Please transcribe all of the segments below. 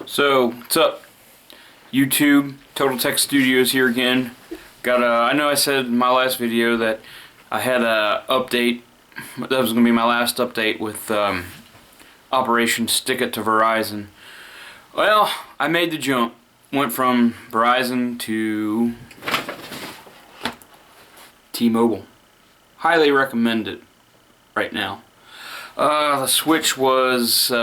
So, what's up? YouTube, Total Tech Studios here again. I know I said in my last video that I had a update. That was going to be my last update with Operation Stick It to Verizon. Well, I made the jump. Went from Verizon to T-Mobile. Highly recommend it right now. The switch was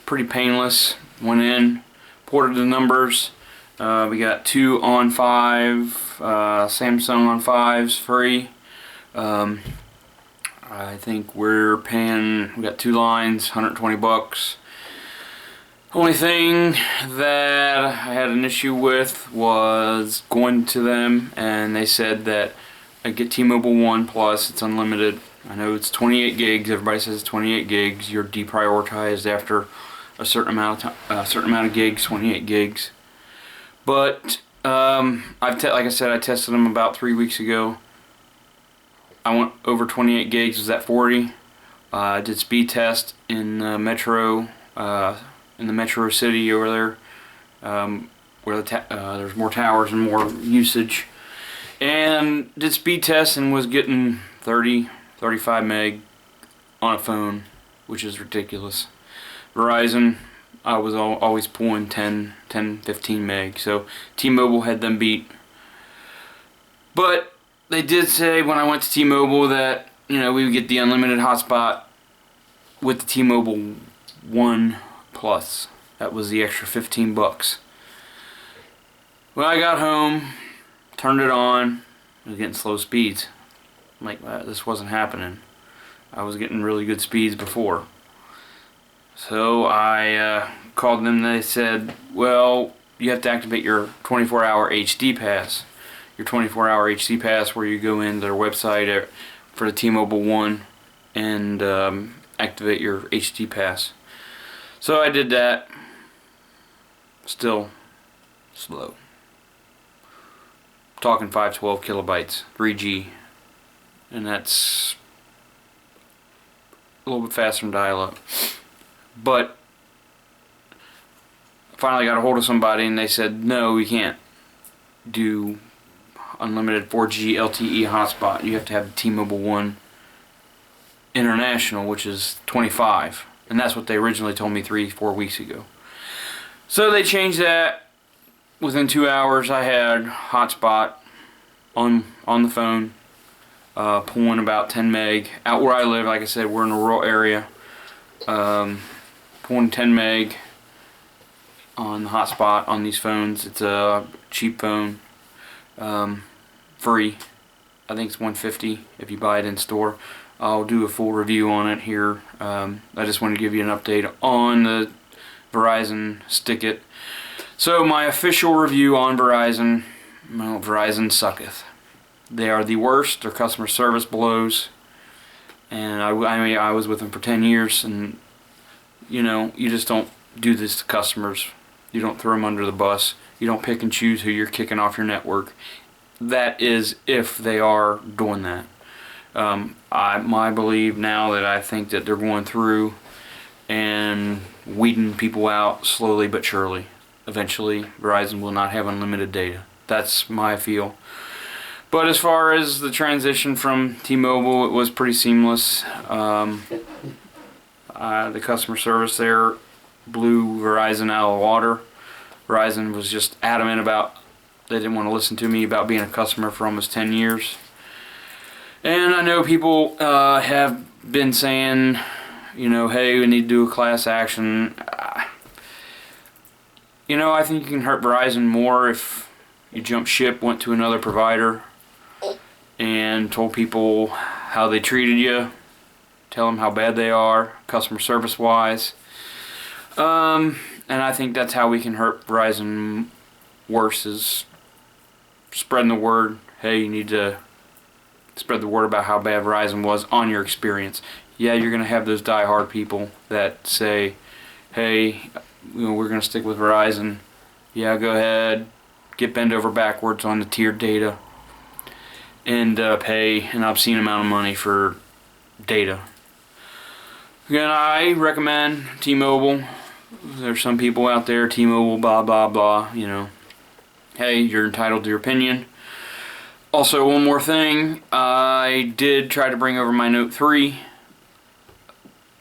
pretty painless. Went in, ported the numbers. We got 2 on 5, Samsung on 5s free. I think we're paying, we got 2 lines, 120 bucks. Only thing that I had an issue with was going to them and they said that I get T-Mobile One Plus, it's unlimited. I know it's 28 gigs, everybody says it's 28 gigs, you're deprioritized after a certain amount of gigs, 28 gigs. But like I said, I tested them about 3 weeks ago. I went over 28 gigs, was at 40. I did speed test in Metro City over there, where there's more towers and more usage. And did speed test and was getting 30, 35 meg on a phone, which is ridiculous. Verizon, I was always pulling 10, 15 meg, so T-Mobile had them beat. But they did say when I went to T-Mobile that, you know, we would get the unlimited hotspot with the T-Mobile One Plus. That was the extra 15 bucks. When I got home, turned it on, I was getting slow speeds. I'm like, well, this wasn't happening. I was getting really good speeds before. So I called them and they said, well, you have to activate your 24-hour HD pass. Your 24-hour HD pass where you go into their website for the T-Mobile One and activate your HD pass. So I did that. Still slow. Talking 512 kilobytes, 3G. And that's a little bit faster than dial-up. But I finally got a hold of somebody and they said, no, we can't do unlimited 4G LTE hotspot. You have to have the T-Mobile One International, which is 25. And that's what they originally told me 3-4 weeks ago. So they changed that. Within 2 hours I had hotspot on the phone, pulling about 10 meg. Out where I live, like I said, we're in a rural area. Pulling 10 meg on the hotspot on these phones. It's a cheap phone, free. I think it's $150 if you buy it in store. I'll do a full review on it here. I just wanted to give you an update on the Verizon Stick It. So my official review on Verizon, well, Verizon sucketh. They are the worst. Their customer service blows. And I mean, I was with them for 10 years, and you know, you just don't do this to customers. You don't throw them under the bus. You don't pick and choose who you're kicking off your network. That is if they are doing that. I believe now that I think that they're going through and weeding people out slowly but surely. Eventually, Verizon will not have unlimited data. That's my feel. But as far as the transition from T-Mobile, it was pretty seamless. The customer service there blew Verizon out of the water. Verizon was just adamant about, they didn't want to listen to me about being a customer for almost 10 years. And I know people have been saying, you know, hey, we need to do a class action. You know, I think you can hurt Verizon more if you jump ship, went to another provider, and told people how they treated you, tell them how bad they are, customer service wise. And I think that's how we can hurt Verizon worse, is spreading the word. Hey, you need to spread the word about how bad Verizon was on your experience. Yeah, you're going to have those die-hard people that say, hey, you know, we're going to stick with Verizon. Yeah, go ahead, get bent over backwards on the tiered data and pay an obscene amount of money for data. Again, I recommend T-Mobile. there's some people out there, T-Mobile, blah blah blah, you know. Hey, you're entitled to your opinion. Also, one more thing, I did try to bring over my Note 3.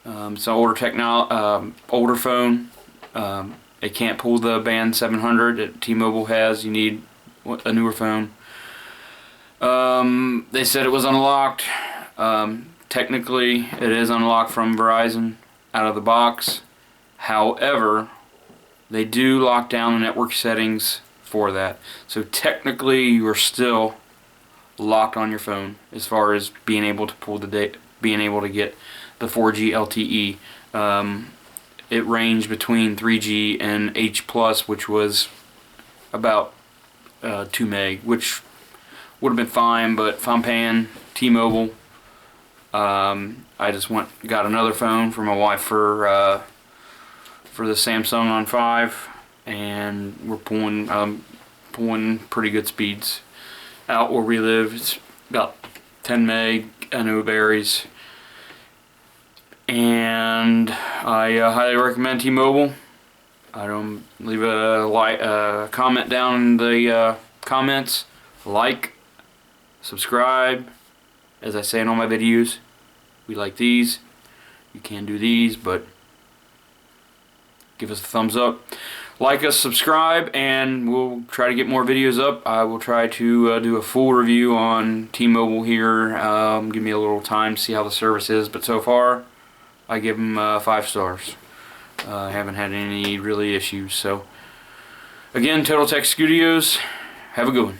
It's an older phone. It can't pull the band 700 that T-Mobile has. You need a newer phone. They said it was unlocked. Technically, it is unlocked from Verizon out of the box. However, they do lock down the network settings for that. So technically, you are still locked on your phone as far as being able to pull being able to get the 4G LTE. It ranged between 3G and H+, which was about 2 meg, which would have been fine. But if I'm paying T-Mobile, I just got another phone for my wife for the Samsung on 5, and we're pulling pretty good speeds out where we live. It's about 10 meg. I know it varies. And I highly recommend T-Mobile. I don't leave a comment down in the comments. Like, subscribe. As I say in all my videos, we like these. You can do these, but give us a thumbs up. Like us, subscribe, and we'll try to get more videos up. I will try to do a full review on T-Mobile here. Give me a little time to see how the service is, but so far I give them 5 stars. I haven't had any really issues. So again, Total Tech Studios, have a good one.